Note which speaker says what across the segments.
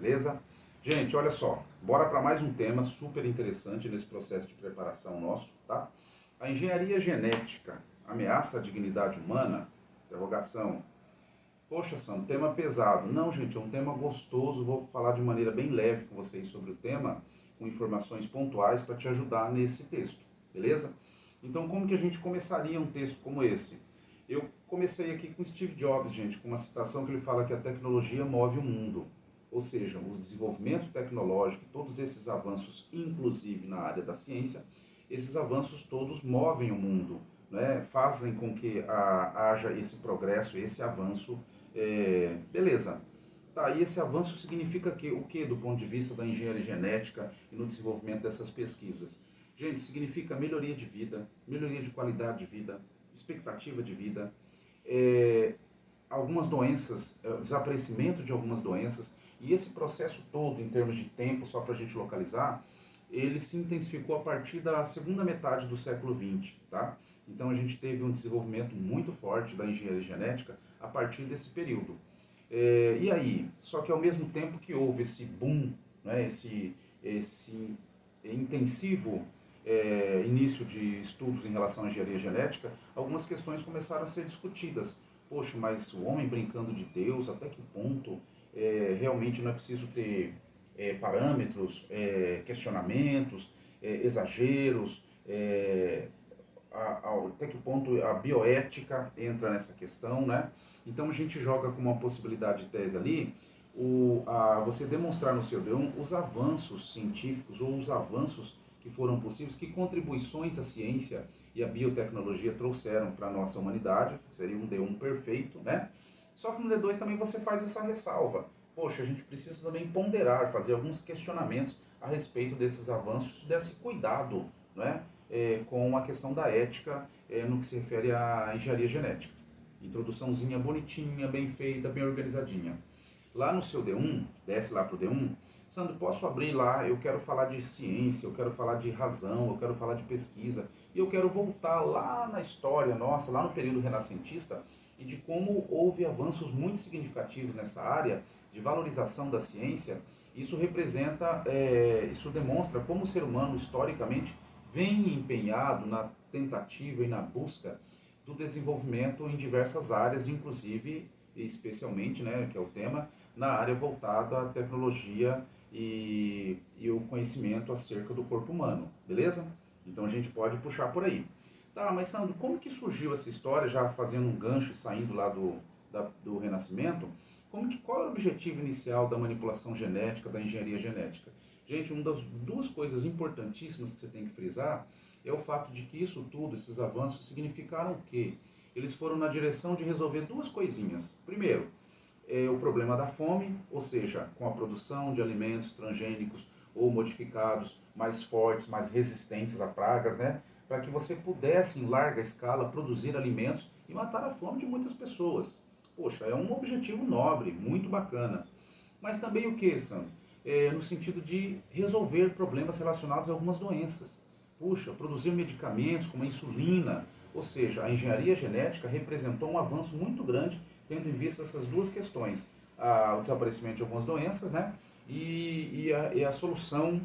Speaker 1: beleza? Gente, olha só, bora para mais um tema super interessante nesse processo de preparação nosso, tá? A engenharia genética ameaça a dignidade humana? Interrogação. Poxa, Sam, tema pesado. Não, gente, é um tema gostoso. Vou falar de maneira bem leve com vocês sobre o tema, com informações pontuais para te ajudar nesse texto, beleza? Então, como que a gente começaria um texto como esse? Eu comecei aqui com Steve Jobs, gente, com uma citação que ele fala que a tecnologia move o mundo. Ou seja, o desenvolvimento tecnológico, todos esses avanços, inclusive na área da ciência, esses avanços todos movem o mundo, né? Fazem com que haja esse progresso, esse avanço. Beleza. Tá, e esse avanço significa o que do ponto de vista da engenharia genética e no desenvolvimento dessas pesquisas? Gente, significa melhoria de vida, melhoria de qualidade de vida, expectativa de vida, é, algumas doenças, desaparecimento de algumas doenças, e esse processo todo, em termos de tempo, só para a gente localizar, ele se intensificou a partir da segunda metade do século XX, tá? Então a gente teve um desenvolvimento muito forte da engenharia genética a partir desse período. E aí, só que ao mesmo tempo que houve esse boom, né, esse intensivo início de estudos em relação à engenharia genética, algumas questões começaram a ser discutidas. Poxa, mas o homem brincando de Deus, até que ponto realmente não é preciso ter parâmetros, questionamentos, exageros, até que ponto a bioética entra nessa questão, né? Então a gente joga com uma possibilidade de tese ali, você demonstrar no seu D1 os avanços científicos ou os avanços que foram possíveis, que contribuições a ciência e a biotecnologia trouxeram para a nossa humanidade, seria um D1 perfeito, né? Só que no D2 também você faz essa ressalva. Poxa, a gente precisa também ponderar, fazer alguns questionamentos a respeito desses avanços, desse cuidado, né? Com a questão da ética no que se refere à engenharia genética. Introduçãozinha bonitinha, bem feita, bem organizadinha. Lá no seu D1, desce lá para o D1, Sandro, posso abrir lá, eu quero falar de ciência, eu quero falar de razão, eu quero falar de pesquisa, e eu quero voltar lá na história nossa, lá no período renascentista, e de como houve avanços muito significativos nessa área de valorização da ciência. Isso representa, isso demonstra como o ser humano, historicamente, vem empenhado na tentativa e na busca do desenvolvimento em diversas áreas, inclusive, e especialmente, né, que é o tema, na área voltada à tecnologia e o conhecimento acerca do corpo humano, beleza? Então a gente pode puxar por aí. Tá, mas Sandro, como que surgiu essa história, já fazendo um gancho e saindo lá do Renascimento? Qual é o objetivo inicial da manipulação genética, da engenharia genética? Gente, uma das duas coisas importantíssimas que você tem que frisar é o fato de que isso tudo, esses avanços, significaram o quê? Eles foram na direção de resolver duas coisinhas. Primeiro, o problema da fome, ou seja, com a produção de alimentos transgênicos ou modificados mais fortes, mais resistentes a pragas, né? Para que você pudesse, em larga escala, produzir alimentos e matar a fome de muitas pessoas. Poxa, é um objetivo nobre, muito bacana. Mas também o que, Sam? No sentido de resolver problemas relacionados a algumas doenças. Puxa, produzir medicamentos como a insulina, ou seja, a engenharia genética representou um avanço muito grande, tendo em vista essas duas questões, o desaparecimento de algumas doenças, né, e a solução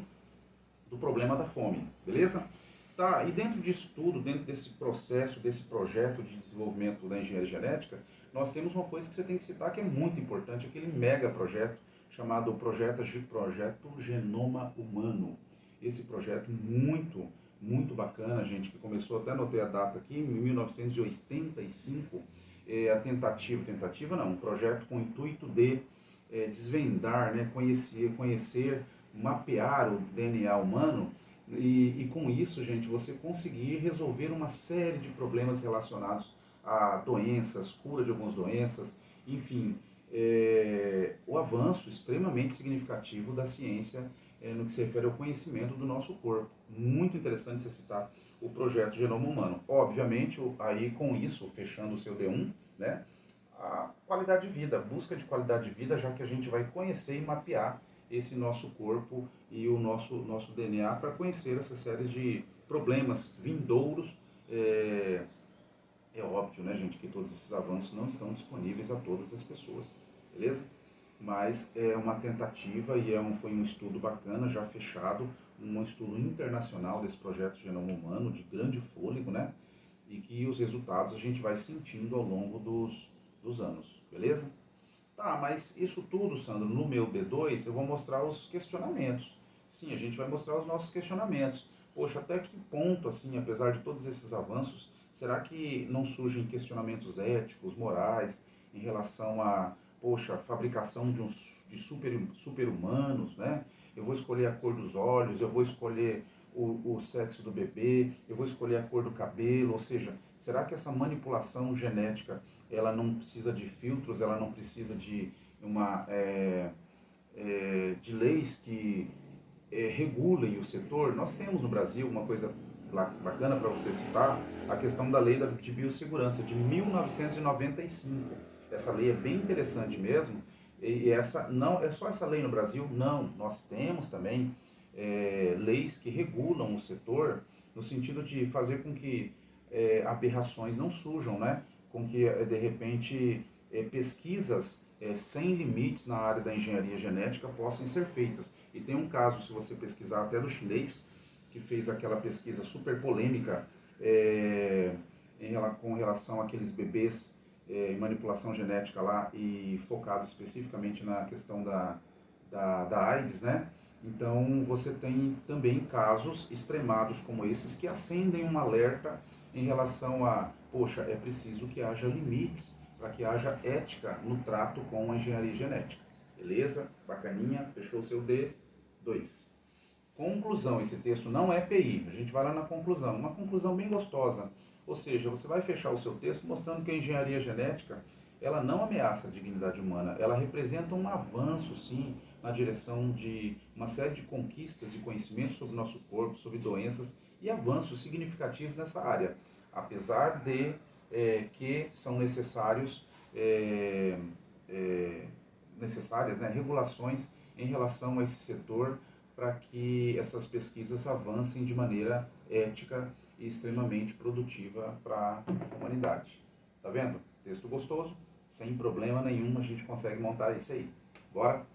Speaker 1: do problema da fome, beleza? Tá, e dentro disso tudo, dentro desse processo, desse projeto de desenvolvimento da engenharia genética, nós temos uma coisa que você tem que citar que é muito importante, aquele mega projeto chamado Projeto Genoma Humano. Esse projeto muito bacana, gente, que começou, até anotei a data aqui, em 1985, tentativa não, um projeto com o intuito de desvendar, né, conhecer, mapear o DNA humano e com isso, gente, você conseguir resolver uma série de problemas relacionados a doenças, cura de algumas doenças, enfim, o avanço extremamente significativo da ciência no que se refere ao conhecimento do nosso corpo. Muito interessante você citar o projeto Genoma Humano. Obviamente, aí com isso, fechando o seu D1, né, a qualidade de vida, a busca de qualidade de vida, já que a gente vai conhecer e mapear esse nosso corpo e o nosso DNA para conhecer essa série de problemas vindouros. É óbvio, né, gente, que todos esses avanços não estão disponíveis a todas as pessoas, beleza? mas é uma tentativa e foi um estudo bacana, já fechado, um estudo internacional desse projeto Genoma Humano, de grande fôlego, né? E que os resultados a gente vai sentindo ao longo dos anos, beleza? Tá, mas isso tudo, Sandro, no meu B2 eu vou mostrar os questionamentos. Sim, a gente vai mostrar os nossos questionamentos. Poxa, até que ponto, assim, apesar de todos esses avanços, será que não surgem questionamentos éticos, morais, em relação a, poxa, a fabricação de super-humanos, né? Eu vou escolher a cor dos olhos, eu vou escolher o sexo do bebê, eu vou escolher a cor do cabelo, ou seja, será que essa manipulação genética ela não precisa de filtros, ela não precisa de de leis que regulem o setor? Nós temos no Brasil uma coisa bacana para você citar, a questão da lei de biossegurança de 1995. Essa lei é bem interessante mesmo, e essa não é só essa lei no Brasil, não, nós temos também leis que regulam o setor no sentido de fazer com que aberrações não surjam, né? Com que de repente pesquisas sem limites na área da engenharia genética possam ser feitas. E tem um caso, se você pesquisar até do chinês, que fez aquela pesquisa super polêmica com relação àqueles bebês em manipulação genética lá e focado especificamente na questão da AIDS, né? Então você tem também casos extremados como esses que acendem um alerta em relação a, poxa, é preciso que haja limites para que haja ética no trato com a engenharia genética. Beleza? Bacaninha, fechou o seu D2. Conclusão, esse texto não é PI, a gente vai lá na conclusão, uma conclusão bem gostosa. Ou seja, você vai fechar o seu texto mostrando que a engenharia genética, ela não ameaça a dignidade humana, ela representa um avanço, sim, na direção de uma série de conquistas e conhecimentos sobre o nosso corpo, sobre doenças e avanços significativos nessa área, apesar de que são necessários necessárias, né, regulações em relação a esse setor para que essas pesquisas avancem de maneira ética e extremamente produtiva para a humanidade. Tá vendo? Texto gostoso, sem problema nenhum a gente consegue montar isso aí. Bora?